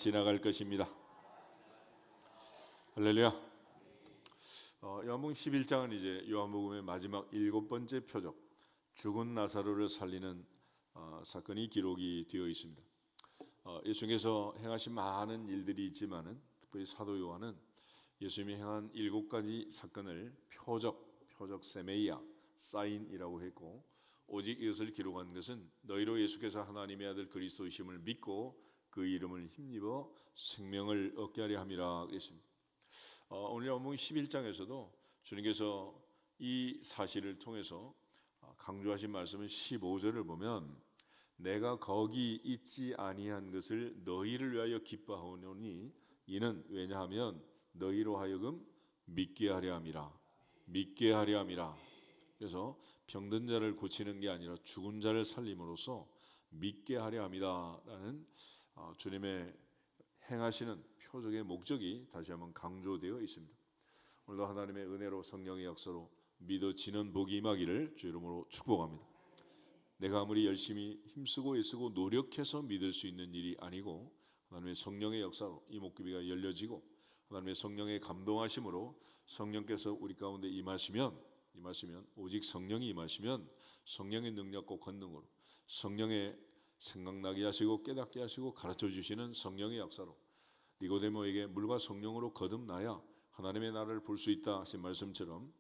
지나갈 것입니다. 할렐루야. 요한복음 11장은 이제 요한복음의 마지막 7번째 표적, 죽은 나사로를 살리는 사건이 기록이 되어 있습니다. 예수님께서 행하신 많은 일들이 있지만은 특별히 사도 요한은 예수님이 행한 7가지 사건을 표적 세메이아, 사인이라고 했고, 오직 이것을 기록한 것은 너희로 예수께서 하나님의 아들 그리스도이심을 믿고 그 이름을 힘입어 생명을 얻게 하려 함이라 그랬습니다. 오늘 요한복음 11장에서도 주님께서 이 사실을 통해서 강조하신 말씀은 15절을 보면 내가 거기 있지 아니한 것을 너희를 위하여 기뻐하오노니 이는 왜냐하면 너희로 하여금 믿게 하려 함이라. 믿게 하려 함이라. 그래서 병든 자를 고치는 게 아니라 죽은 자를 살림으로써 믿게 하려 함이다라는 주님의 행하시는 표적의 목적이 다시 한번 강조되어 있습니다. 오늘도 하나님의 은혜로 성령의 역사로 믿어지는 복이 임하기를 주 이름으로 축복합니다. 내가 아무리 열심히 힘쓰고 애쓰고 노력해서 믿을 수 있는 일이 아니고 하나님의 성령의 역사로 이목구비가 열려지고 하나님의 성령의 감동하심으로 성령께서 우리 가운데 임하시면 오직 성령이 임하시면 성령의 능력과 권능으로 성령의 생각나게 하시고 깨닫게 하시고 가르쳐 주시는 성령의 역사로 니고데모에게 물과 성령으로 거듭나야 하나님의 나라를 볼 수 있다 하신 말씀처럼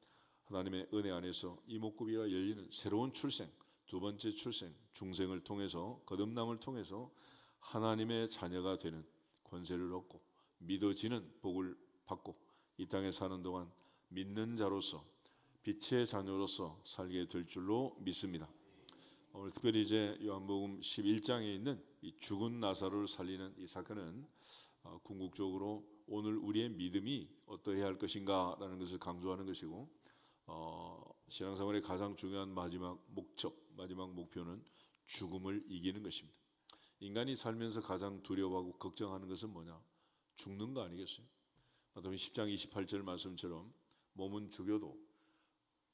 하나님의 은혜 안에서 이목구비가 열리는 새로운 출생, 두 번째 출생, 중생을 통해서 거듭남을 통해서 하나님의 자녀가 되는 권세를 얻고 믿어지는 복을 받고 이 땅에 사는 동안 믿는 자로서 빛의 자녀로서 살게 될 줄로 믿습니다. 오늘 특별히 이제 요한복음 11장에 있는 이 죽은 나사로를 살리는 이 사건은 궁극적으로 오늘 우리의 믿음이 어떠해야 할 것인가라는 것을 강조하는 것이고 신앙생활의 가장 중요한 마지막 목표는 죽음을 이기는 것입니다. 인간이 살면서 가장 두려워하고 걱정하는 것은 뭐냐? 죽는 거 아니겠어요? 마태복음 10장 28절 말씀처럼 몸은 죽여도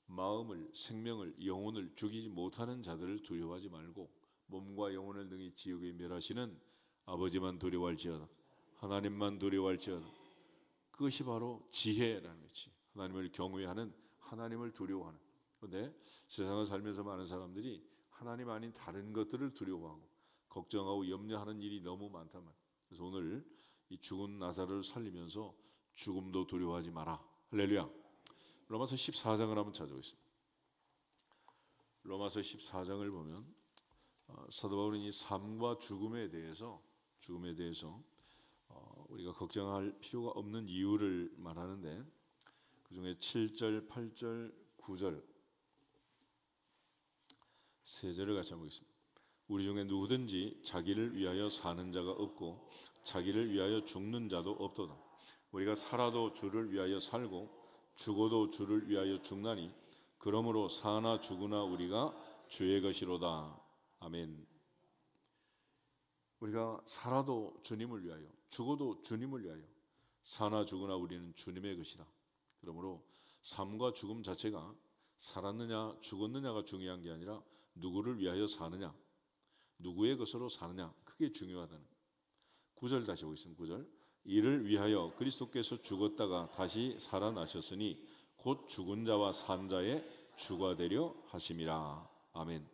마음을, 생명을, 영혼을 죽이지 못하는 자들을 두려워하지 말고 몸과 영혼을 능히 지옥에 멸하시는 아버지만 두려워할지어다. 하나님만 두려워할지어다. 그것이 바로 지혜라는 것이 하나님을 경외하는, 하나님을 두려워하는. 그런데 세상을 살면서 많은 사람들이 하나님 아닌 다른 것들을 두려워하고 걱정하고 염려하는 일이 너무 많단 말이에요. 그래서 오늘 이 죽은 나사로를 살리면서 죽음도 두려워하지 마라. 할렐루야. 로마서 14장을 한번 찾아보겠습니다. 로마서 14장을 보면 사도 바울은 이 삶과 죽음에 대해서 우리가 걱정할 필요가 없는 이유를 말하는데 그 중에 7절, 8절, 9절 세 절을 같이 한번 보겠습니다. 우리 중에 누구든지 자기를 위하여 사는 자가 없고 자기를 위하여 죽는 자도 없도다. 우리가 살아도 주를 위하여 살고 죽어도 주를 위하여 죽나니 그러므로 사나 죽으나 우리가 주의 것이로다. 아멘. 우리가 살아도 주님을 위하여 죽어도 주님을 위하여 사나 죽으나 우리는 주님의 것이다. 그러므로 삶과 죽음 자체가 살았느냐 죽었느냐가 중요한 게 아니라 누구를 위하여 사느냐, 누구의 것으로 사느냐, 그게 중요하다는. 9절 다시 보겠습니다. 9절. 이를 위하여 그리스도께서 죽었다가 다시 살아나셨으니 곧 죽은 자와 산 자의 주가 되려 하심이라. 아멘.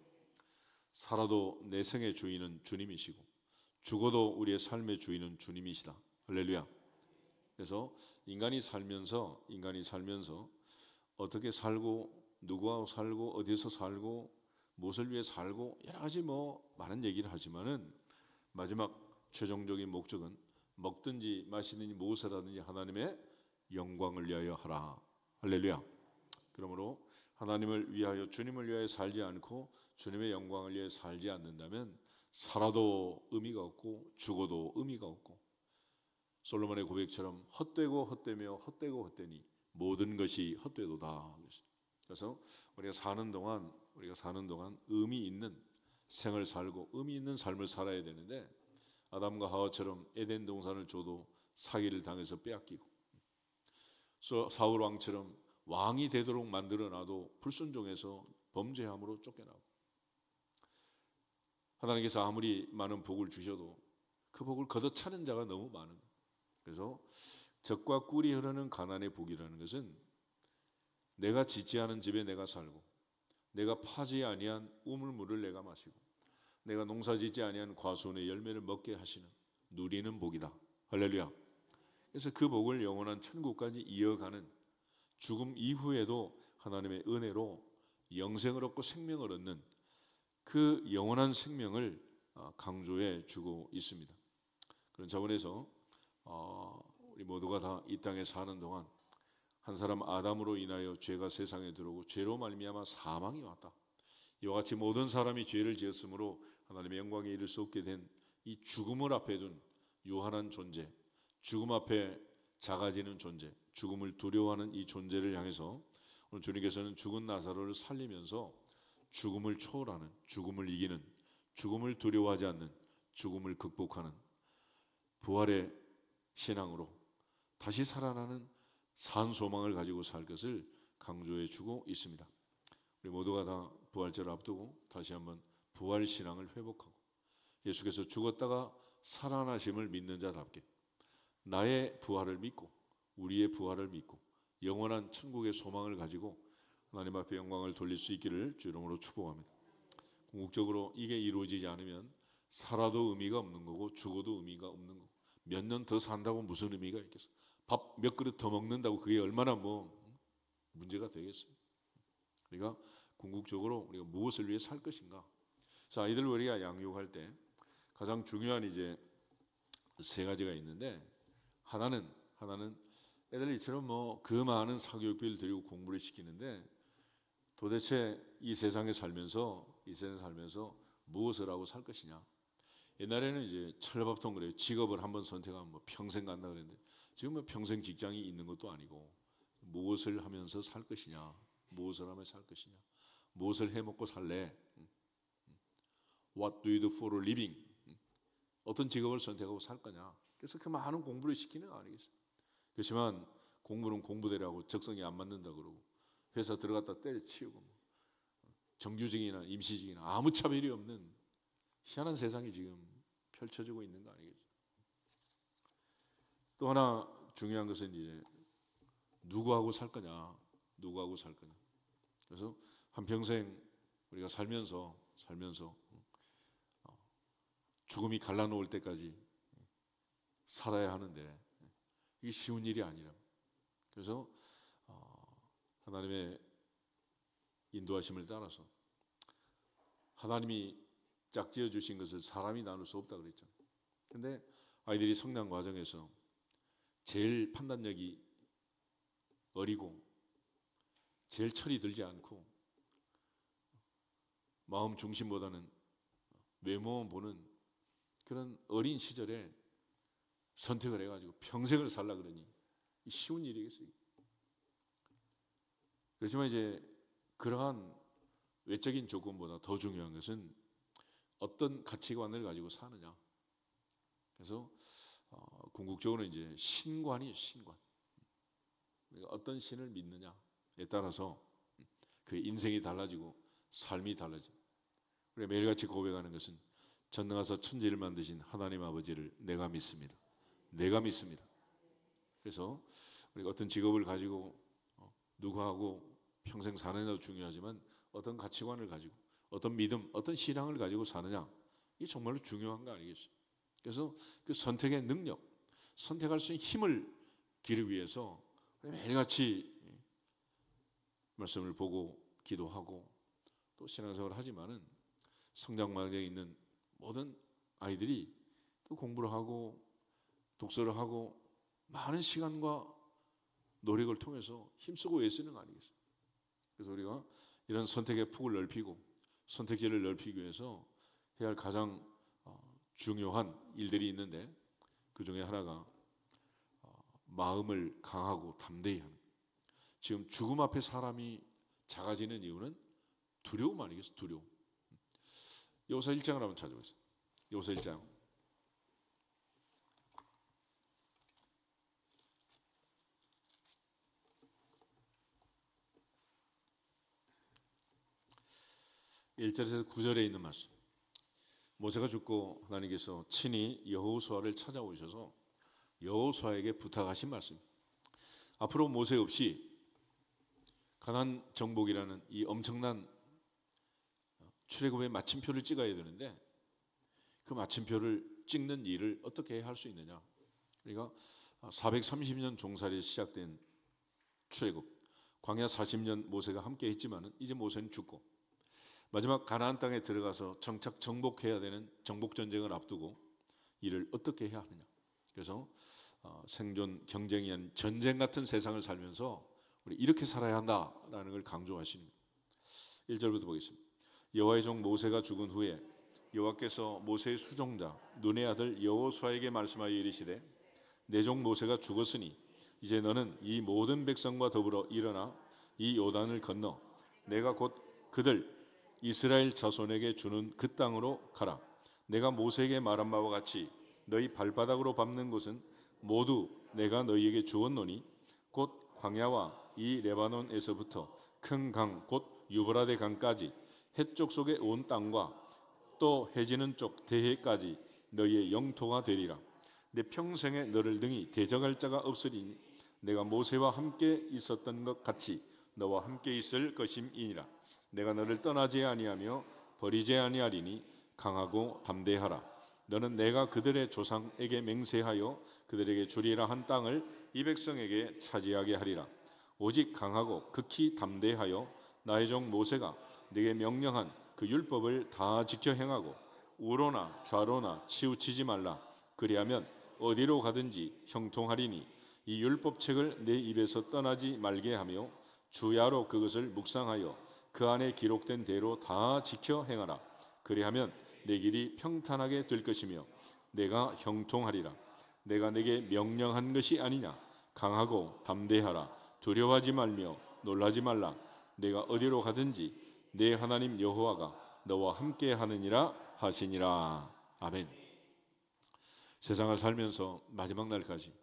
살아도 내 생의 주인은 주님이시고 죽어도 우리의 삶의 주인은 주님이시다. 할렐루야. 그래서 인간이 살면서 어떻게 살고 누구하고 살고 어디서 살고 무엇을 위해 살고 여러 가지 많은 얘기를 하지만은 마지막 최종적인 목적은 먹든지 마시든지 무엇을 하든지 하나님의 영광을 위하여 하라. 할렐루야. 그러므로 하나님을 위하여 주님을 위하여 살지 않고 주님의 영광을 위하여 살지 않는다면 살아도 의미가 없고 죽어도 의미가 없고 솔로몬의 고백처럼 헛되고 헛되며 헛되고 헛되니 모든 것이 헛되도다. 그래서 우리가 사는 동안 의미 있는 생을 살고 의미 있는 삶을 살아야 되는데 아담과 하와처럼 에덴 동산을 줘도 사기를 당해서 빼앗기고 사울 왕처럼 왕이 되도록 만들어놔도 불순종해서 범죄함으로 쫓겨나고 하나님께서 아무리 많은 복을 주셔도 그 복을 걷어차는 자가 너무 많은 거예요. 그래서 젖과 꿀이 흐르는 가난의 복이라는 것은 내가 짓지 않은 집에 내가 살고, 내가 파지 아니한 우물물을 내가 마시고, 내가 농사짓지 아니한 과수원의 열매를 먹게 하시는, 누리는 복이다. 할렐루야. 그래서 그 복을 영원한 천국까지 이어가는, 죽음 이후에도 하나님의 은혜로 영생을 얻고 생명을 얻는 그 영원한 생명을 강조해 주고 있습니다. 그런 차원에서 우리 모두가 다 이 땅에 사는 동안 한 사람 아담으로 인하여 죄가 세상에 들어오고 죄로 말미암아 사망이 왔다. 이와 같이 모든 사람이 죄를 지었으므로 하나님의 영광에 이를 수 없게 된 이 죽음을 앞에 둔 유한한 존재, 죽음 앞에 작아지는 존재, 죽음을 두려워하는 이 존재를 향해서 오늘 주님께서는 죽은 나사로를 살리면서 죽음을 초월하는, 죽음을 이기는, 죽음을 두려워하지 않는, 죽음을 극복하는 부활의 신앙으로 다시 살아나는 산 소망을 가지고 살 것을 강조해 주고 있습니다. 우리 모두가 다 부활절을 앞두고 다시 한번 부활 신앙을 회복하고 예수께서 죽었다가 살아나심을 믿는 자답게 나의 부활을 믿고 우리의 부활을 믿고 영원한 천국의 소망을 가지고 하나님 앞에 영광을 돌릴 수 있기를 주 이름으로 축복합니다. 궁극적으로 이게 이루어지지 않으면 살아도 의미가 없는 거고 죽어도 의미가 없는 거고 몇 년 더 산다고 무슨 의미가 있겠어? 밥 몇 그릇 더 먹는다고 그게 얼마나 문제가 되겠어요? 그러니까 궁극적으로 우리가 무엇을 위해 살 것인가? 자, 아이들 우리가 양육할 때 가장 중요한 이제 세 가지가 있는데 하나는 애들 이처럼 그 많은 사교육비를 들이고 공부를 시키는데 도대체 이 세상에 살면서 무엇을 하고 살 것이냐? 옛날에는 이제 철밥통 그래요. 직업을 한번 선택하면 평생 간다 그랬는데 지금은 평생 직장이 있는 것도 아니고 무엇을 하면서 살 것이냐? 무엇을 하며 살 것이냐? 무엇을 해 먹고 살래? What do you do for a living? 어떤 직업을 선택하고 살 거냐? 그래서 그 많은 공부를 시키는 거 아니겠어요? 그렇지만 공부는 공부대로 하고 적성이 안 맞는다 그러고 회사 들어갔다 때려치우고 정규직이나 임시직이나 아무 차별이 없는 희한한 세상이 지금 펼쳐지고 있는 거 아니겠죠? 또 하나 중요한 것은 이제 누구하고 살 거냐? 그래서 한평생 우리가 살면서 죽음이 갈라놓을 때까지 살아야 하는데 이게 쉬운 일이 아니라 그래서 하나님의 인도하심을 따라서 하나님이 짝지어 주신 것을 사람이 나눌 수 없다 그랬잖아요. 근데 아이들이 성장 과정에서 제일 판단력이 어리고 제일 철이 들지 않고 마음 중심보다는 외모만 보는 그런 어린 시절에 선택을 해가지고 평생을 살라 그러니 쉬운 일이겠어요. 그렇지만 이제 그러한 외적인 조건보다 더 중요한 것은 어떤 가치관을 가지고 사느냐. 그래서 궁극적으로 이제 신관이에요. 신관. 어떤 신을 믿느냐에 따라서 그 인생이 달라지고 삶이 달라집니다. 우리가 매일같이 고백하는 것은 전능하사 천지를 만드신 하나님 아버지를 내가 믿습니다. 그래서 우리가 어떤 직업을 가지고 누구하고 평생 사느냐도 중요하지만 어떤 가치관을 가지고 어떤 믿음, 어떤 신앙을 가지고 사느냐 이게 정말로 중요한 거 아니겠어요? 그래서 그 선택의 능력, 선택할 수 있는 힘을 기르기 위해서 매일같이 말씀을 보고 기도하고 또 신앙생활을 하지만은 성장 과정에 있는 모든 아이들이 또 공부를 하고 독서를 하고 많은 시간과 노력을 통해서 힘쓰고 애쓰는 거 아니겠어요? 그래서 우리가 이런 선택의 폭을 넓히고 선택지를 넓히기 위해서 해야 할 가장 중요한 일들이 있는데 그 중에 하나가 마음을 강하고 담대히 하는. 지금 죽음 앞에 사람이 작아지는 이유는 두려움 아니겠어요? 두려움. 요서 1장을 한번 찾아보세요. 요서 1장. (1절에서) (9절에) 있는 말씀. 모세가 죽고 하나님께서 친히 여호수아를 찾아오셔서 여호수아에게 부탁하신 말씀. 앞으로 모세 없이 가나안 정복이라는 이 엄청난 출애굽의 마침표를 찍어야 되는데 그 마침표를 찍는 일을 어떻게 할 수 있느냐. 그러니까 430년 종살이 시작된 출애굽, 광야 40년 모세가 함께 했지만은 이제 모세는 죽고 마지막 가나안 땅에 들어가서 정착 정복해야 되는 정복 전쟁을 앞두고 이를 어떻게 해야 하느냐. 그래서 생존 경쟁이 아닌 전쟁 같은 세상을 살면서 우리 이렇게 살아야 한다라는 걸 강조하시는 거예요. 1절부터 보겠습니다. 여호와의 종 모세가 죽은 후에 여호와께서 모세의 수종자 눈의 아들 여호수아에게 말씀하여 이르시되 내 종 모세가 죽었으니 이제 너는 이 모든 백성과 더불어 일어나 이 요단을 건너 내가 곧 그들 이스라엘 자손에게 주는 그 땅으로 가라. 내가 모세에게 말한 바와 같이 너희 발바닥으로 밟는 곳은 모두 내가 너희에게 주었노니 곧 광야와 이 레바논에서부터 큰 강 곧 유브라데 강까지 해쪽 속의 온 땅과 또 해지는 쪽 대해까지 너희의 영토가 되리라. 내 평생에 너를 능히 대적할 자가 없으리니 내가 모세와 함께 있었던 것 같이 너와 함께 있을 것임이니라. 내가 너를 떠나지 아니하며 버리지 아니하리니 강하고 담대하라. 너는 내가 그들의 조상에게 맹세하여 그들에게 주리라 한 땅을 이 백성에게 차지하게 하리라. 오직 강하고 극히 담대하여 나의 종 모세가 네게 명령한 그 율법을 다 지켜 행하고 우로나 좌로나 치우치지 말라. 그리하면 어디로 가든지 형통하리니 이 율법책을 내 입에서 떠나지 말게 하며 주야로 그것을 묵상하여 그 안에 기록된 대로 다 지켜 행하라. 그리하면 내 길이 평탄하게 될 것이며 내가 형통하리라. 내가 내게 명령한 것이 아니냐. 강하고 담대하라. 두려워하지 말며 놀라지 말라. 내가 어디로 가든지 내 하나님 여호와가 너와 함께 하느니라 하시니라. 아멘. 세상을 살면서 마지막 날까지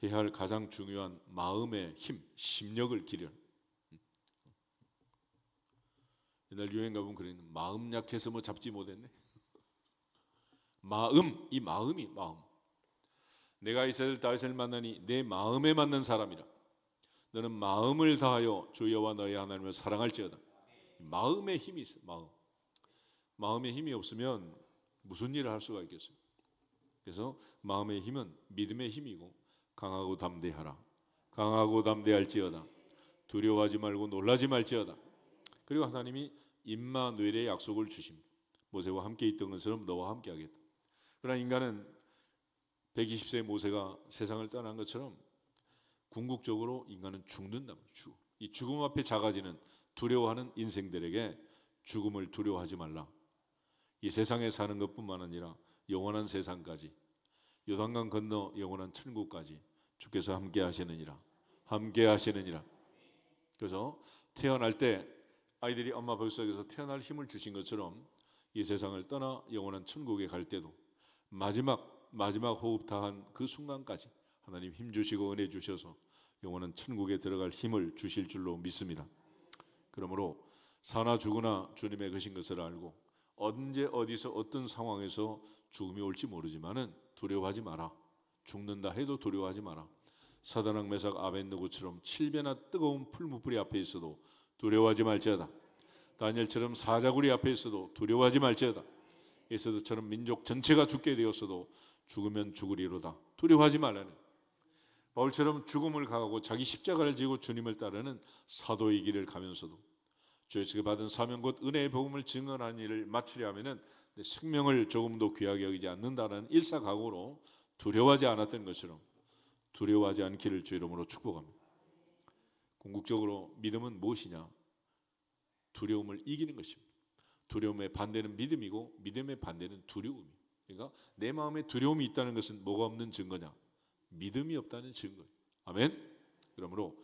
해야 할 가장 중요한 마음의 힘, 심력을 기르는. 옛날 유행 가보면 그랬는데 마음 약해서 뭐 잡지 못했네. 이 마음이 마음. 내가 이스라엘 다윗을 만나니 내 마음에 맞는 사람이라. 너는 마음을 다하여 주 여호와 너의 하나님을 사랑할지어다. 마음의 힘이 있어. 마음의 힘이 없으면 무슨 일을 할 수가 있겠어요. 그래서 마음의 힘은 믿음의 힘이고 강하고 담대하라. 강하고 담대할지어다. 두려워하지 말고 놀라지 말지어다. 그리고 하나님이 임마누엘의 약속을 주십니다. 모세와 함께 있던 것처럼 너와 함께 하겠다. 그러나 인간은 120세의 모세가 세상을 떠난 것처럼 궁극적으로 인간은 죽는다. 이 죽음 앞에 작아지는 두려워하는 인생들에게 죽음을 두려워하지 말라. 이 세상에 사는 것뿐만 아니라 영원한 세상까지 요단강 건너 영원한 천국까지 주께서 함께 하시느니라. 함께 하시느니라. 그래서 태어날 때 아이들이 엄마 뱃속에서 태어날 힘을 주신 것처럼 이 세상을 떠나 영원한 천국에 갈 때도 마지막 호흡 다한 그 순간까지 하나님 힘 주시고 은혜 주셔서 영원한 천국에 들어갈 힘을 주실 줄로 믿습니다. 그러므로 사나 죽으나 주님의 것인 것을 알고 언제 어디서 어떤 상황에서 죽음이 올지 모르지만은 두려워하지 마라. 죽는다 해도 두려워하지 마라. 사드락 메삭 아벳느고처럼 7배나 뜨거운 풀무불이 앞에 있어도 두려워하지 말지어다. 다니엘처럼 사자굴이 앞에 있어도 두려워하지 말지어다. 에스더처럼 민족 전체가 죽게 되었어도 죽으면 죽으리로다. 두려워하지 말라는. 바울처럼 죽음을 강하고 자기 십자가를 지고 주님을 따르는 사도의 길을 가면서도 주에게 받은 사명 곧 은혜의 복음을 증언하는 일을 마치려 하면은 내 생명을 조금도 귀하게 여기지 않는다는 일사각오로 두려워하지 않았던 것처럼 두려워하지 않기를 주 이름으로 축복합니다. 궁극적으로 믿음은 무엇이냐? 두려움을 이기는 것입니다. 두려움의 반대는 믿음이고 믿음의 반대는 두려움이에요. 그러니까 내 마음에 두려움이 있다는 것은 뭐가 없는 증거냐? 믿음이 없다는 증거예요. 아멘. 그러므로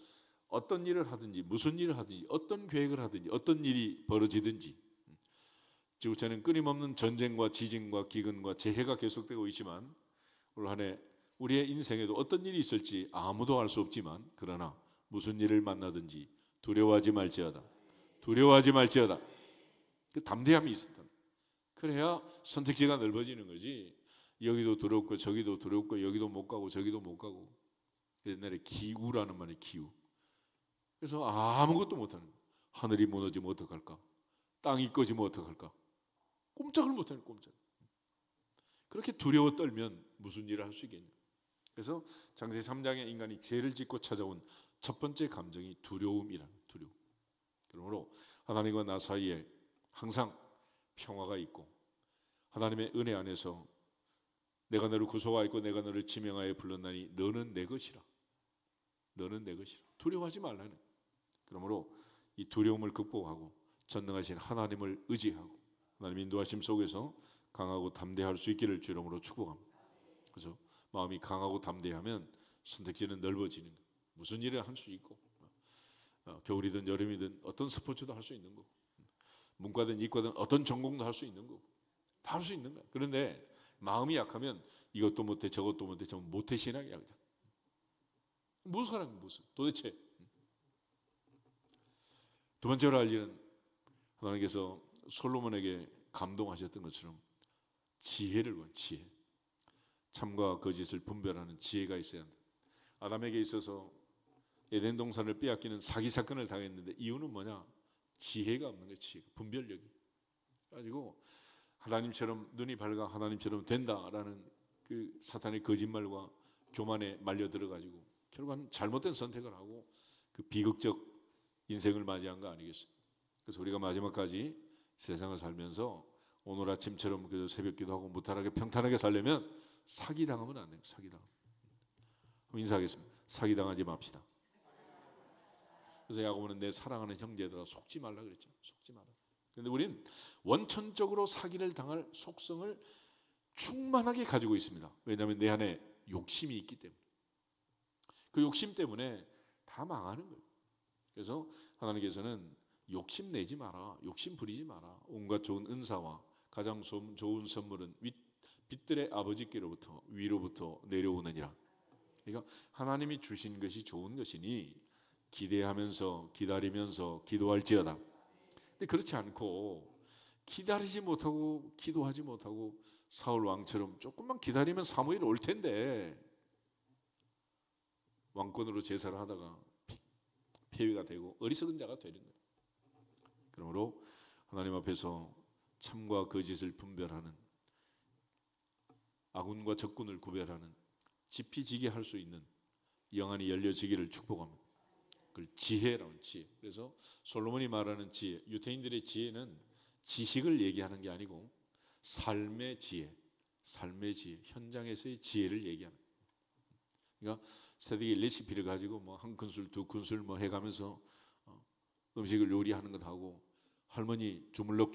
어떤 일을 하든지 무슨 일을 하든지 어떤 계획을 하든지 어떤 일이 벌어지든지 지구촌은 끊임없는 전쟁과 지진과 기근과 재해가 계속되고 있지만 올 한 해 우리의 인생에도 어떤 일이 있을지 아무도 알 수 없지만 그러나 무슨 일을 만나든지 두려워하지 말지어다. 두려워하지 말지어다. 그 담대함이 있었다. 그래야 선택지가 넓어지는 거지. 여기도 두렵고 저기도 두렵고 여기도 못 가고 저기도 못 가고. 옛날에 기우라는 말이 기우. 그래서 아무것도 못하는 거야. 하늘이 무너지면 어떡할까? 땅이 꺼지면 어떡할까? 꼼짝을 못하는 꼼짝. 그렇게 두려워 떨면 무슨 일을 할 수 있겠냐? 그래서 창세기 3장에 인간이 죄를 짓고 찾아온 첫 번째 감정이 두려움이라는 두려움. 그러므로 하나님과 나 사이에 항상 평화가 있고 하나님의 은혜 안에서 내가 너를 구속하였고 내가 너를 지명하여 불렀나니 너는 내 것이라. 너는 내 것이라. 두려워하지 말라는. 그러므로 이 두려움을 극복하고 전능하신 하나님을 의지하고 하나님 인도하심 속에서 강하고 담대할 수 있기를 주 이름으로 축복합니다. 그래서 마음이 강하고 담대하면 선택지는 넓어지는 거예요. 무슨 일을 할 수 있고 겨울이든 여름이든 어떤 스포츠도 할 수 있는 거고 문과든 이과든 어떤 전공도 할 수 있는 거고 다 할 수 있는 거야. 그런데 마음이 약하면 이것도 못해 저것도 못해 좀 못해 신앙이야. 그냥. 무슨 사람 무슨 도대체. 두 번째로 할 일은 하나님께서 솔로몬에게 감동하셨던 것처럼 지혜를 원 지혜. 참과 거짓을 분별하는 지혜가 있어야 한다. 아담에게 있어서 에덴 동산을 빼앗기는 사기 사건을 당했는데 이유는 뭐냐? 지혜가 없는 거예요. 지혜, 분별력이. 가지고 하나님처럼 눈이 밝아 하나님처럼 된다라는 그 사탄의 거짓말과 교만에 말려 들어가지고 결국은 잘못된 선택을 하고 그 비극적 인생을 맞이한 거 아니겠어요? 그래서 우리가 마지막까지 세상을 살면서 오늘 아침처럼 그 새벽기도 하고 무탈하게 평탄하게 살려면 사기 당하면 안 돼요. 사기 당. 인사하겠습니다. 사기 당하지 맙시다. 그래서 야고보는 내 사랑하는 형제들아 속지 말라 그랬죠. 속지 마라. 그런데 우리는 원천적으로 사기를 당할 속성을 충만하게 가지고 있습니다. 왜냐하면 내 안에 욕심이 있기 때문에. 그 욕심 때문에 다 망하는 거예요. 그래서 하나님께서는 욕심 내지 마라. 욕심 부리지 마라. 온갖 좋은 은사와 가장 좋은 선물은 빛들의 아버지께로부터 위로부터 내려오느니라. 그러니까 하나님이 주신 것이 좋은 것이니 기대하면서 기다리면서 기도할지어다. 근데 그렇지 않고 기다리지 못하고 기도하지 못하고 사울 왕처럼 조금만 기다리면 사무엘이 올 텐데 왕권으로 제사를 하다가 폐위가 되고 어리석은 자가 되는 거예요. 그러므로 하나님 앞에서 참과 거짓을 분별하는 아군과 적군을 구별하는 지피지게 할 수 있는 영안이 열려지기를 축복합니다. 그걸 지혜라는 지혜. 그래서 솔로몬이 말하는 지혜, 유대인들의 지혜는 지식을 얘기하는 게 아니고 삶의 지혜, 현장에서의 지혜를 얘기하는. 그러니까 세대기 레시피를 가지고 뭐 한 큰술, 두 큰술 뭐 해가면서 음식을 요리하는 것 하고 할머니 주물럭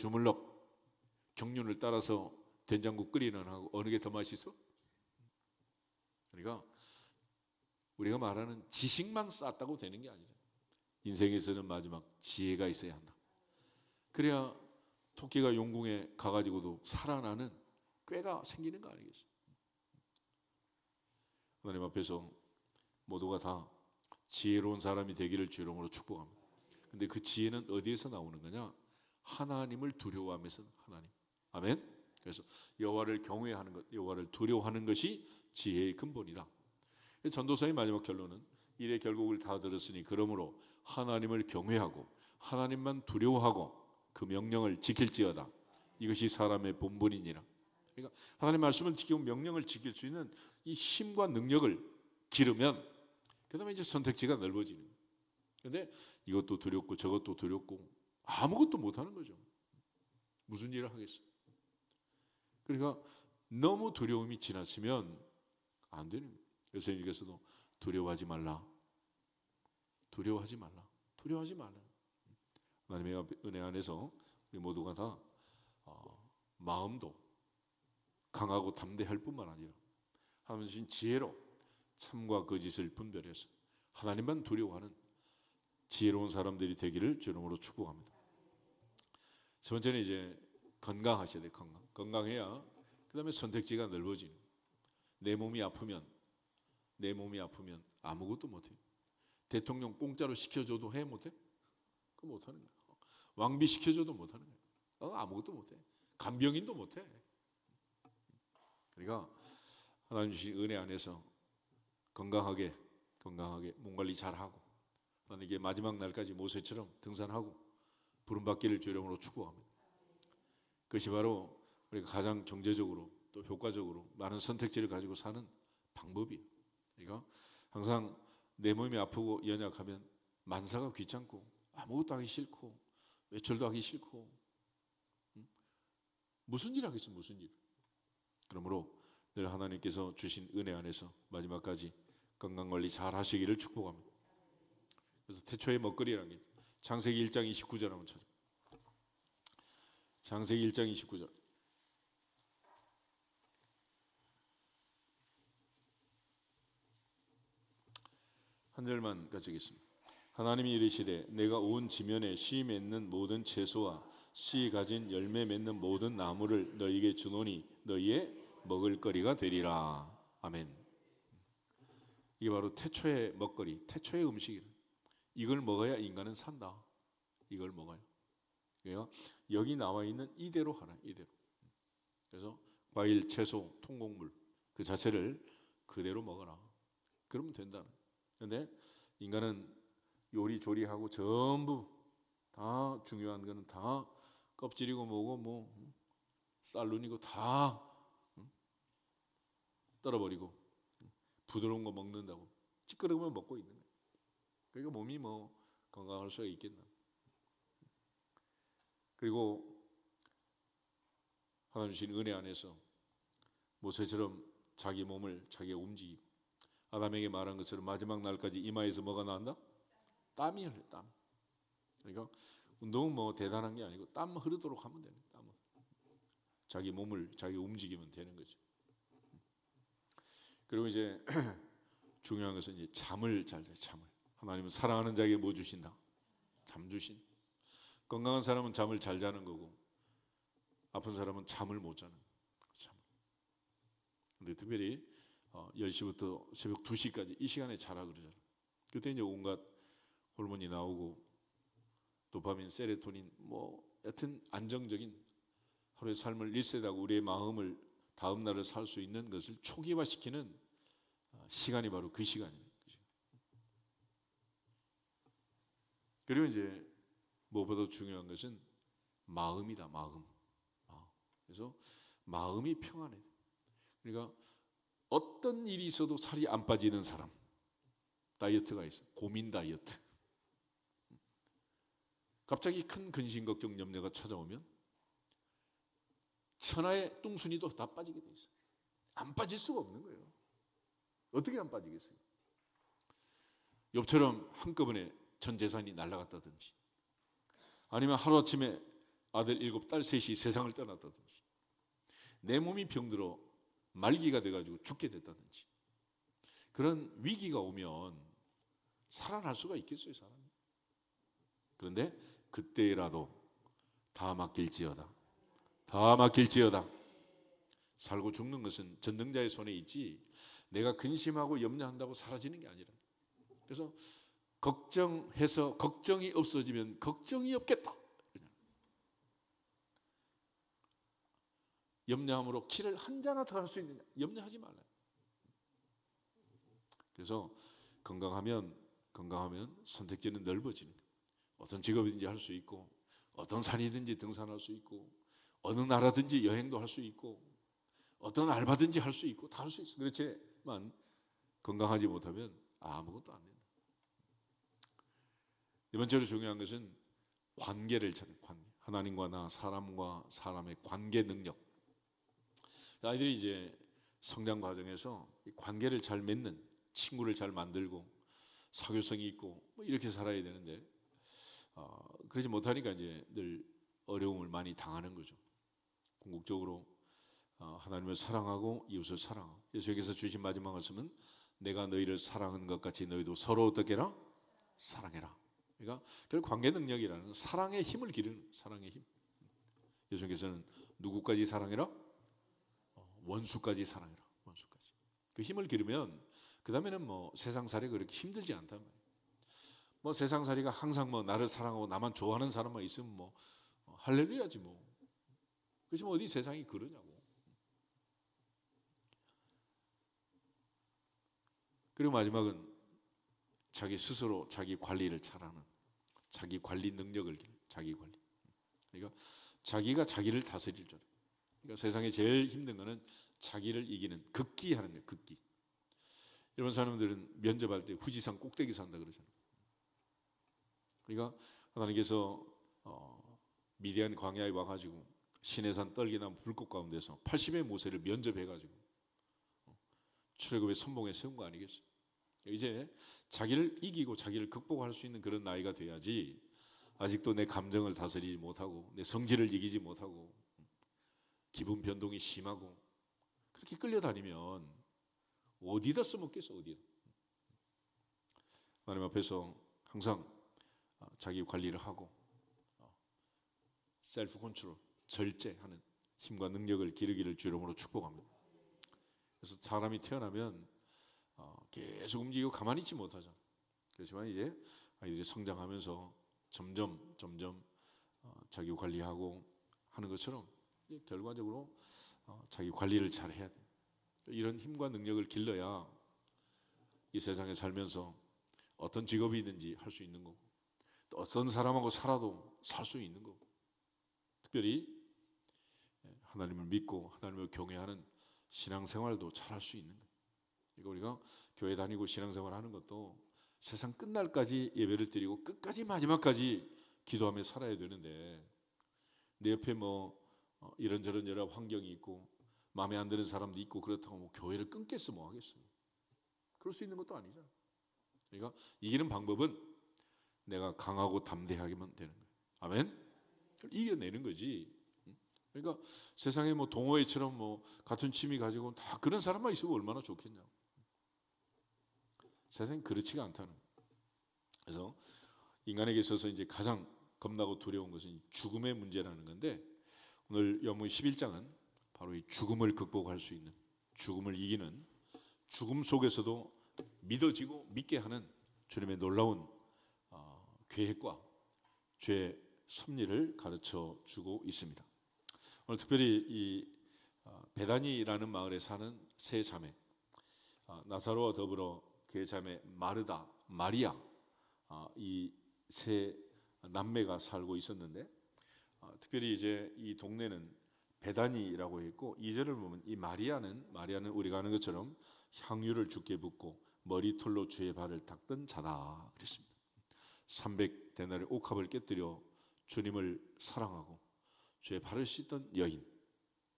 경륜을 따라서 된장국 끓이는 하고 어느 게 더 맛있어? 그러니까 우리가 말하는 지식만 쌓았다고 되는 게 아니라 인생에서는 마지막 지혜가 있어야 한다. 그래야 토끼가 용궁에 가가지고도 살아나는 꾀가 생기는 거 아니겠어요? 하나님 앞에서 모두가 다 지혜로운 사람이 되기를 주 이름으로 축복합니다. 근데 그 지혜는 어디에서 나오는 거냐? 하나님을 두려워하면서 하나님. 아멘. 그래서 여호와를 경외하는 것, 여호와를 두려워하는 것이 지혜의 근본이다. 전도서의 마지막 결론은 일의 결국을 다 들었으니 그러므로 하나님을 경외하고 하나님만 두려워하고 그 명령을 지킬지어다. 이것이 사람의 본분이니라. 그러니까 하나님 말씀을 지키고 명령을 지킬 수 있는 이 힘과 능력을 기르면 그다음에 이제 선택지가 넓어지는 거예요. 그런데 이것도 두렵고 저것도 두렵고 아무것도 못하는 거죠. 무슨 일을 하겠어요? 그러니까 너무 두려움이 지나치면 안 되는 거예요. 그래서 예수님께서도 두려워하지 말라. 하나님의 은혜 안에서 우리 모두가 다 마음도 강하고 담대할 뿐만 아니라 하나님 주신 지혜로 참과 거짓을 분별해서 하나님만 두려워하는 지혜로운 사람들이 되기를 주 이름으로 축복합니다. 세 번째는 이제 건강하셔야 돼요. 건강해야 그 다음에 선택지가 넓어지는. 내 몸이 아프면 아무것도 못해요. 대통령 공짜로 시켜줘도 못해? 그거 못하는 거야. 왕비 시켜줘도 못하는 거야. 아무것도 못해. 간병인도 못해. 그러니까 하나님 주신 은혜 안에서 건강하게 몸 관리 잘하고 이게 마지막 날까지 모세처럼 등산하고 부름받기를 주님으로 축복합니다. 그것이 바로 우리가 가장 경제적으로 또 효과적으로 많은 선택지를 가지고 사는 방법이에요. 그러니까 항상 내 몸이 아프고 연약하면 만사가 귀찮고 아무것도 하기 싫고 외출도 하기 싫고 무슨 일 하겠어 무슨 일. 그러므로 늘 하나님께서 주신 은혜 안에서 마지막까지 건강관리 잘 하시기를 축복합니다. 그래서 태초의 먹거리라는 게 창세기 1장 29절 한번 찾아. 창세기 1장 29절. 한 절만 같이 읽겠습니다. 하나님이 이르시되 내가 온 지면에 씨 맺는 모든 채소와 씨 가진 열매 맺는 모든 나무를 너희에게 주노니 너희의 먹을거리가 되리라. 아멘. 이게 바로 태초의 먹거리, 태초의 음식이에요. 이걸 먹어야 인간은 산다. 이걸 먹어요. 그러니까 여기 나와 있는 이대로 하나, 이대로. 그래서 과일, 채소, 통곡물 그 자체를 그대로 먹어라. 그러면 된다. 그런데 인간은 요리조리하고 전부 다 중요한 거는 다 껍질이고 뭐고 뭐 쌀눈이고 다 떨어버리고 부드러운 거 먹는다고 찌끄러우면 먹고 있는 거예요. 그러니까 몸이 뭐 건강할 수가 있겠나. 그리고 하나님 주신 은혜 안에서 모세처럼 자기 몸을 자기가 움직이고 아담에게 말한 것처럼 마지막 날까지 이마에서 뭐가 나온다? 땀이 흘려. 땀. 그러니까 운동은 뭐 대단한 게 아니고 땀 흐르도록 하면 되는. 땀. 자기 몸을 자기 움직이면 되는 거죠. 그리고 이제 중요한 것은 이제 잠을 잘 자. 잠을. 하나님은 사랑하는 자에게 뭐 주신다? 잠 주신. 건강한 사람은 잠을 잘 자는 거고 아픈 사람은 잠을 못 자는 거예요. 잠. 근데 특별히 10시부터 새벽 2시까지 이 시간에 자라 그러잖아요. 그때 이제 온갖 호르몬이 나오고 도파민, 세로토닌 뭐 여튼 안정적인 하루의 삶을 리셋하고 우리의 마음을 다음 날을 살 수 있는 것을 초기화시키는 시간이 바로 그 시간이에요. 그리고 이제 무엇보다 중요한 것은 마음이다. 마음. 그래서 마음이 평안해. 그러니까 어떤 일이 있어도 살이 안 빠지는 사람 다이어트가 있어. 고민 다이어트. 갑자기 큰 근심 걱정 염려가 찾아오면 천하의 뚱순이도 다 빠지게 돼 있어. 안 빠질 수가 없는 거예요. 어떻게 안 빠지겠어요? 욥처럼 한꺼번에 전 재산이 날아갔다든지 아니면 하루아침에 아들 7, 딸 3이 세상을 떠났다든지 내 몸이 병들어 말기가 돼가지고 죽게 됐다든지 그런 위기가 오면 살아날 수가 있겠어요, 사람이? 그런데 그때라도 다 맡길지어다. 다 맡길지어다. 살고 죽는 것은 전능자의 손에 있지 내가 근심하고 염려한다고 사라지는 게 아니라. 그래서 걱정해서 걱정이 없어지면 걱정이 없겠다. 염려함으로 키를 한 잔이나 더 할 수 있느냐? 염려하지 말아요. 그래서 건강하면 선택지는 넓어지는 거예요. 어떤 직업이든지 할 수 있고 어떤 산이든지 등산할 수 있고 어느 나라든지 여행도 할 수 있고 어떤 알바든지 할 수 있고 다 할 수 있어요. 그렇지만 건강하지 못하면 아무것도 안 된다. 이번째로 중요한 것은 관계를 찾는 관계. 하나님과 나, 사람과 사람의 관계 능력. 아이들이 이제 성장 과정에서 관계를 잘 맺는 친구를 잘 만들고 사교성이 있고 뭐 이렇게 살아야 되는데 그러지 못하니까 이제 늘 어려움을 많이 당하는 거죠. 궁극적으로 하나님을 사랑하고 이웃을 사랑하고 예수께서 주신 마지막 말씀은 내가 너희를 사랑한 것 같이 너희도 서로 어떻게 해라? 사랑해라. 그러니까 결국 관계 능력이라는 사랑의 힘을 기르는 사랑의 힘. 예수께서는 누구까지 사랑해라? 원수까지 사랑해라. 원수까지. 그 힘을 기르면 그 다음에는 뭐 세상살이 그렇게 힘들지 않단 말이에요. 뭐 세상살이가 항상 뭐 나를 사랑하고 나만 좋아하는 사람만 있으면 뭐 할렐루야지 뭐. 그렇지만 어디 세상이 그러냐고. 그리고 마지막은 자기 스스로 자기 관리를 잘하는, 자기 관리 능력을 기르는, 자기 관리. 그러니까 자기가 자기를 다스릴 줄. 그러니까 세상에 제일 힘든 거는 자기를 이기는, 극기하는 거예요. 극기. 일본 사람들은 면접할 때 후지산 꼭대기 산다 그러잖아요. 그러니까 하나님께서 미디안 광야에 와가지고 시내산 떨기나무 불꽃 가운데서 80의 모세를 면접해가지고 출애굽의 선봉에 세운 거 아니겠어요? 이제 자기를 이기고 자기를 극복할 수 있는 그런 나이가 돼야지, 아직도 내 감정을 다스리지 못하고 내 성질을 이기지 못하고 기분 변동이 심하고 그렇게 끌려다니면 어디다 써먹겠어, 어디다. 하나님 앞에서 항상 자기 관리를 하고 셀프 컨트롤, 절제하는 힘과 능력을 기르기를 주 이름으로 축복합니다. 그래서 사람이 태어나면 계속 움직이고 가만히 있지 못하잖아. 그렇지만 이제 아이들이 성장하면서 점점 자기 관리하고 하는 것처럼 결과적으로 자기 관리를 잘 해야 돼. 이런 힘과 능력을 길러야 이 세상에 살면서 어떤 직업이 있는지 할 수 있는 거고, 또 어떤 사람하고 살아도 살 수 있는 거고, 특별히 하나님을 믿고 하나님을 경외하는 신앙생활도 잘 할 수 있는 거예요. 그러니까 우리가 교회 다니고 신앙생활 하는 것도 세상 끝날까지 예배를 드리고 끝까지 마지막까지 기도하며 살아야 되는데, 내 옆에 뭐 이런저런 여러 환경이 있고 마음에 안 드는 사람도 있고 그렇다고 뭐 교회를 끊겠어 뭐 하겠어. 그럴 수 있는 것도 아니잖아. 그러니까 이기는 방법은 내가 강하고 담대하게만 되는 거예요. 아멘. 이겨내는 거지. 그러니까 세상에 뭐 동호회처럼 뭐 같은 취미 가지고 다 그런 사람만 있으면 얼마나 좋겠냐고. 세상이 그렇지가 않다는 거예요. 그래서 인간에게 있어서 이제 가장 겁나고 두려운 것은 죽음의 문제라는 건데, 오늘 요한복음 11장은 바로 이 죽음을 극복할 수 있는, 죽음을 이기는, 죽음 속에서도 믿어지고 믿게 하는 주님의 놀라운 계획과 죄의 섭리를 가르쳐 주고 있습니다. 오늘 특별히 이 베다니라는 마을에 사는 세 자매, 나사로와 더불어 그의 자매 마르다, 마리아, 이 세 남매가 살고 있었는데, 특별히 이제 이 동네는 베다니라고 했고, 2절을 보면 이 마리아는 우리가 아는 것처럼 향유를 주께 붓고 머리털로 주의 발을 닦던 자다 그랬습니다. 300데나리 옥합을 깨뜨려 주님을 사랑하고 주의 발을 씻던 여인.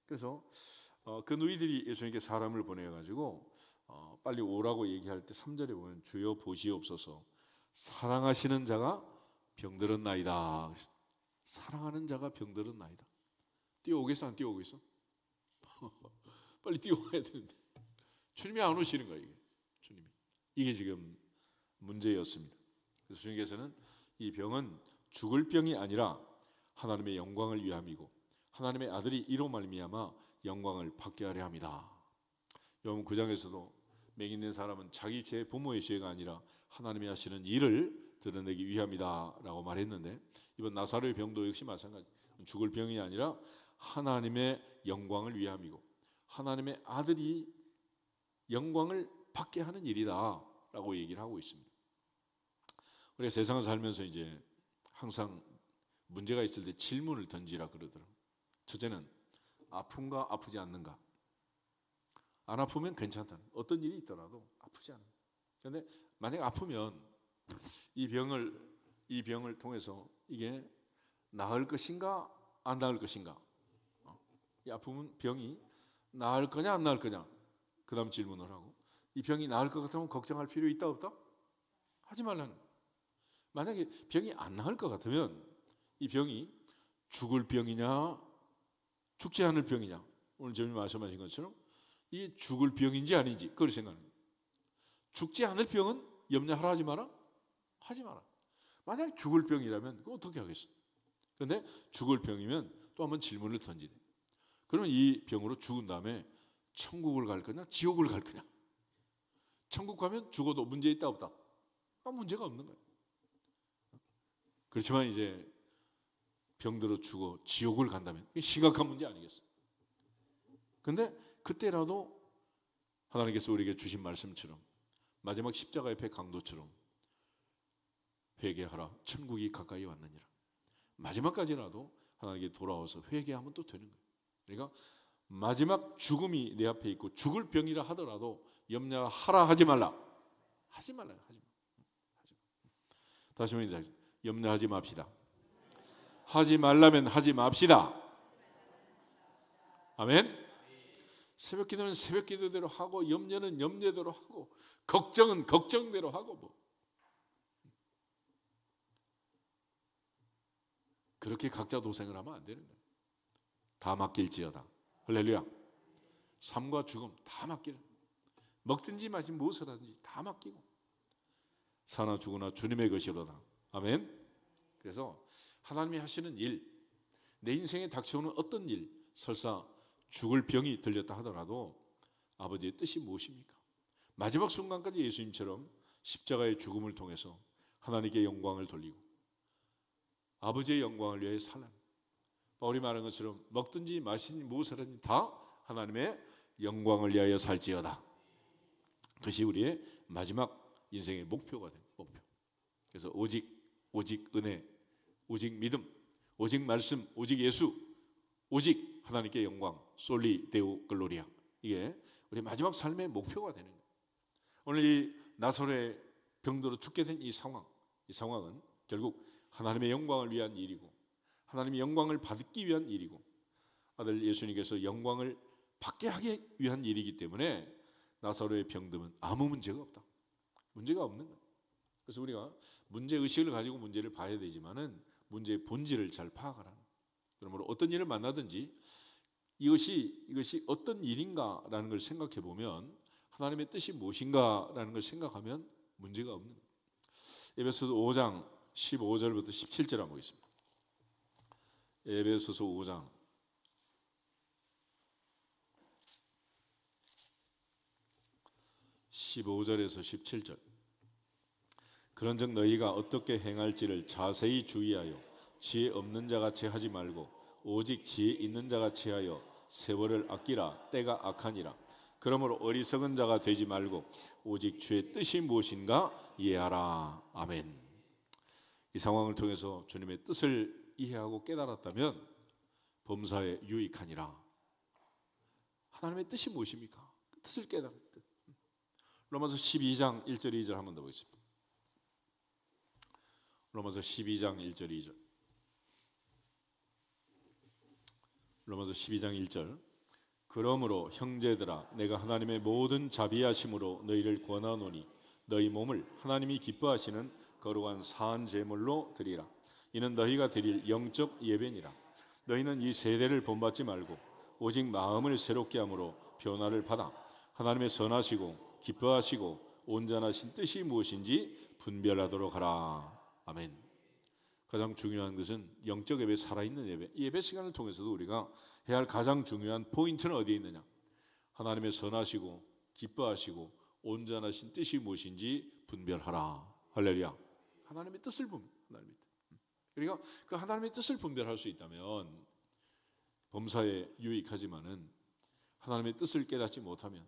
그래서 그 누이들이 예수님께 사람을 보내가지고 빨리 오라고 얘기할 때 3절에 보면 주여 보시옵소서, 사랑하시는 자가 병들었나이다. 사랑하는 자가 병들었나이다. 뛰어오겠어 안 뛰어오겠어? 빨리 뛰어와야 되는데 주님이 안 오시는 거예요. 이게 지금 문제였습니다. 그래서 주님께서는 이 병은 죽을 병이 아니라 하나님의 영광을 위함이고 하나님의 아들이 이로 말미암아 영광을 받게 하려 합니다. 요한복음 9장에서도 맹 있는 사람은 자기 죄, 부모의 죄가 아니라 하나님이 하시는 일을 드러내기 위함이다라고 말했는데, 이번 나사로의 병도 역시 마찬가지. 죽을 병이 아니라 하나님의 영광을 위함이고 하나님의 아들이 영광을 받게 하는 일이다라고 얘기를 하고 있습니다. 우리가 세상을 살면서 이제 항상 문제가 있을 때 질문을 던지라 그러더라고요. 첫째는 아픈가 아프지 않는가. 안 아프면 괜찮다는, 어떤 일이 있더라도 아프지 않은. 그런데 만약 아프면 이 병을 통해서 이게 나을 것인가 안 나을 것인가. 이 아픔은 병이 나을 거냐 안 나을 거냐. 그 다음 질문을 하고, 이 병이 나을 것 같으면 걱정할 필요 있다 없다? 하지 말라는. 만약에 병이 안 나을 것 같으면 이 병이 죽을 병이냐 죽지 않을 병이냐, 오늘 저님이 말씀하신 것처럼 이게 죽을 병인지 아닌지 그걸 생각합니다. 죽지 않을 병은 염려하라 하지 마라? 하지 마라. 만약 죽을 병이라면 그거 어떻게 하겠어? 그런데 죽을 병이면 또 한번 질문을 던지네. 그러면 이 병으로 죽은 다음에 천국을 갈 거냐 지옥을 갈 거냐. 천국 가면 죽어도 문제 있다 없다? 문제가 없는 거예요. 그렇지만 이제 병들어 죽어 지옥을 간다면 이게 심각한 문제 아니겠어요? 근데 그때라도 하나님께서 우리에게 주신 말씀처럼 마지막 십자가 옆에 강도처럼 회개하라 천국이 가까이 왔느니라. 마지막까지라도 하나님께 돌아와서 회개하면 또 되는 거예요. 그러니까 마지막 죽음이 내 앞에 있고 죽을 병이라 하더라도 염려하라 하지 말라. 하지 말라요. 하지 마. 다시 한번 인사하겠습니다. 염려하지 맙시다. 하지 말라면 하지 맙시다. 아멘. 새벽 기도는 새벽 기도대로 하고 염려는 염려대로 하고 걱정은 걱정대로 하고 뭐 그렇게 각자 도생을 하면 안 되는 거예요. 다 맡길지어다. 할렐루야. 삶과 죽음 다 맡기는. 먹든지 마시든지 무엇을 하든지 다 맡기고 사나 죽으나 주님의 것이로다. 아멘. 그래서 하나님이 하시는 일, 내 인생에 닥쳐오는 어떤 일, 설사 죽을 병이 들렸다 하더라도 아버지의 뜻이 무엇입니까? 마지막 순간까지 예수님처럼 십자가의 죽음을 통해서 하나님께 영광을 돌리고 아버지의 영광을 위해 살라. 바울이 말한 것처럼 먹든지 마시든지 무엇을 하든지 다 하나님의 영광을 위하여 살지어다. 그것이 우리의 마지막 인생의 목표가 됩니다. 목표. 그래서 오직 은혜, 오직 믿음, 오직 말씀, 오직 예수, 오직 하나님께 영광, 솔리 데우 글로리아. 이게 우리 마지막 삶의 목표가 되는 거예요. 오늘 이 나사로의 병들어 죽게 된 이 상황은 결국 하나님의 영광을 위한 일이고 하나님의 영광을 받기 위한 일이고 아들 예수님께서 영광을 받게 하기 위한 일이기 때문에 나사로의 병듦은 아무 문제가 없다. 문제가 없는 거예요. 그래서 우리가 문제의식을 가지고 문제를 봐야 되지만은 문제의 본질을 잘 파악하라는. 그러므로 어떤 일을 만나든지 이것이 어떤 일인가라는 걸 생각해 보면 하나님의 뜻이 무엇인가라는 걸 생각하면 문제가 없는 거예요. 에베소서 5장 15절부터 17절 한번 보겠습니다. 에베소서 5장 15절에서 17절. 그런즉 너희가 어떻게 행할지를 자세히 주의하여 지혜 없는 자같이 하지 말고 오직 지혜 있는 자같이 하여 세월을 아끼라. 때가 악하니라. 그러므로 어리석은 자가 되지 말고 오직 주의 뜻이 무엇인가 이해하라. 아멘. 이 상황을 통해서 주님의 뜻을 이해하고 깨달았다면 범사에 유익하니라. 하나님의 뜻이 무엇입니까? 그 뜻을 깨달은 뜻. 로마서 12장 1절 2절 한 번 더 보겠습니다. 로마서 12장 1절 2절. 로마서 12장 1절. 그러므로 형제들아 내가 하나님의 모든 자비하심으로 너희를 권하노니 너희 몸을 하나님이 기뻐하시는 거룩한 사한 제물로 드리라. 이는 너희가 드릴 영적 예배니라. 너희는 이 세대를 본받지 말고 오직 마음을 새롭게 함으로 변화를 받아 하나님의 선하시고 기뻐하시고 온전하신 뜻이 무엇인지 분별하도록 하라. 아멘. 가장 중요한 것은 영적 예배, 살아있는 예배. 이 예배 시간을 통해서도 우리가 해야 할 가장 중요한 포인트는 어디에 있느냐? 하나님의 선하시고 기뻐하시고 온전하신 뜻이 무엇인지 분별하라. 할렐루야. 하나님의 뜻을 하나님의 뜻. 그러니까 그 하나님의 뜻을 분별할 수 있다면 범사에 유익하지만은 하나님의 뜻을 깨닫지 못하면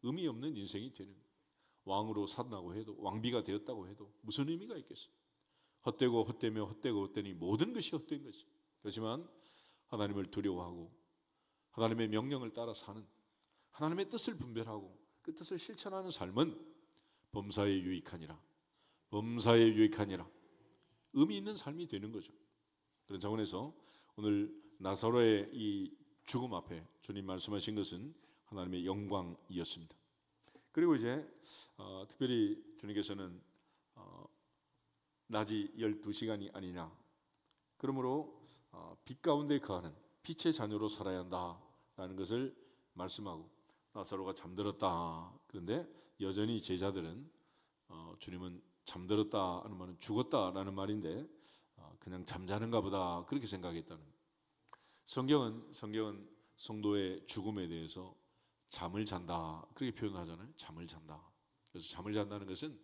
의미 없는 인생이 되는 거예요. 왕으로 산다고 해도 왕비가 되었다고 해도 무슨 의미가 있겠어요? 헛되고 헛되며 헛되고 헛되니 모든 것이 헛된 것이. 그렇지만 하나님을 두려워하고 하나님의 명령을 따라 사는 하나님의 뜻을 분별하고 그 뜻을 실천하는 삶은 범사에 유익하니라. 범사에 유익하니라. 의미 있는 삶이 되는 거죠. 그런 차원에서 오늘 나사로의 이 죽음 앞에 주님 말씀하신 것은 하나님의 영광이었습니다. 그리고 이제 특별히 주님께서는 낮이 12시간이 아니냐. 그러므로 빛 가운데 거하는 빛의 자녀로 살아야 한다라는 것을 말씀하고 나사로가 잠들었다. 그런데 여전히 제자들은 주님은 잠들었다 하는 말은 죽었다라는 말인데 그냥 잠자는가 보다 그렇게 생각했다는. 성경은 성도의 죽음에 대해서 잠을 잔다 그렇게 표현하잖아요. 잠을 잔다. 그래서 잠을 잔다는 것은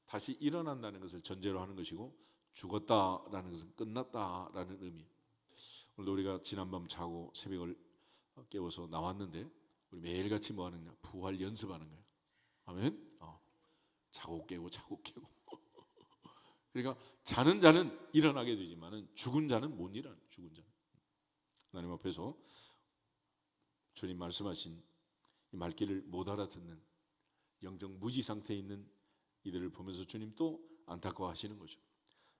다시 일어난다는 것을 전제로 하는 것이고 죽었다라는 것은 끝났다라는 의미. 오늘도 우리가 지난밤 자고 새벽을 깨워서 나왔는데 우리 매일같이 뭐 하느냐? 부활 연습하는 거예요. 아멘. 자고 깨고 자고 깨고. 그러니까 자는 자는 일어나게 되지만은 죽은 자는 못 일어나요. 죽은 자는. 하나님 앞에서 주님 말씀하신 이 말귀를 못 알아듣는 영적 무지 상태에 있는 이들을 보면서 주님 또 안타까워하시는 거죠.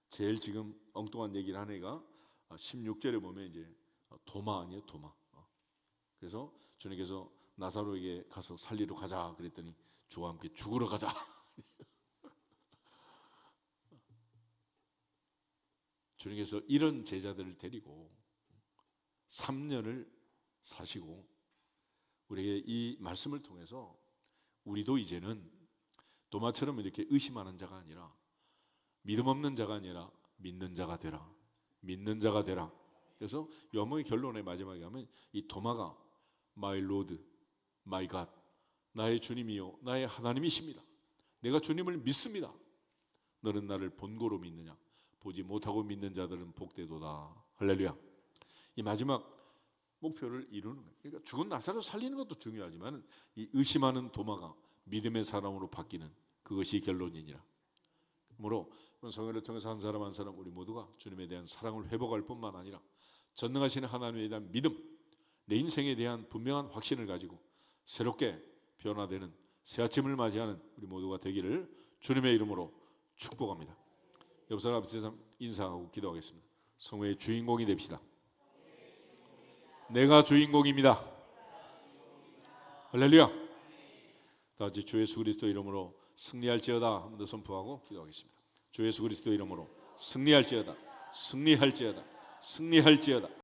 제일 지금 엉뚱한 얘기를 한 애가 16절에 보면 이제 도마 아니에요, 도마. 그래서 주님께서 나사로에게 가서 살리러 가자 그랬더니 주와 함께 죽으러 가자. 주님께서 이런 제자들을 데리고 3년을 사시고 우리에게 이 말씀을 통해서 우리도 이제는 도마처럼 이렇게 의심하는 자가 아니라 믿음 없는 자가 아니라 믿는 자가 되라. 믿는 자가 되라. 그래서 요한복음 결론의 마지막에 가면 이 도마가 My Lord, My God, 나의 주님이요 나의 하나님이십니다. 내가 주님을 믿습니다. 너는 나를 본고로 믿느냐? 보지 못하고 믿는 자들은 복되도다. 할렐루야. 이 마지막 목표를 이루는 거예요. 그러니까 죽은 나사로 살리는 것도 중요하지만 이 의심하는 도마가 믿음의 사람으로 바뀌는 그것이 결론이니라. 그러므로 성령을 통해서 한 사람 한 사람 우리 모두가 주님에 대한 사랑을 회복할 뿐만 아니라 전능하신 하나님에 대한 믿음, 내 인생에 대한 분명한 확신을 가지고 새롭게 변화되는 새 아침을 맞이하는 우리 모두가 되기를 주님의 이름으로 축복합니다. 옆 사람 앞에서 인사하고 기도하겠습니다. 성회의 주인공이 됩시다. 내가 주인공입니다. 할렐루야. 다 같이 주 예수 그리스도 이름으로 승리할지어다 한번 더 선포하고 기도하겠습니다. 주 예수 그리스도 이름으로 승리할지어다, 승리할지어다, 승리할지어다.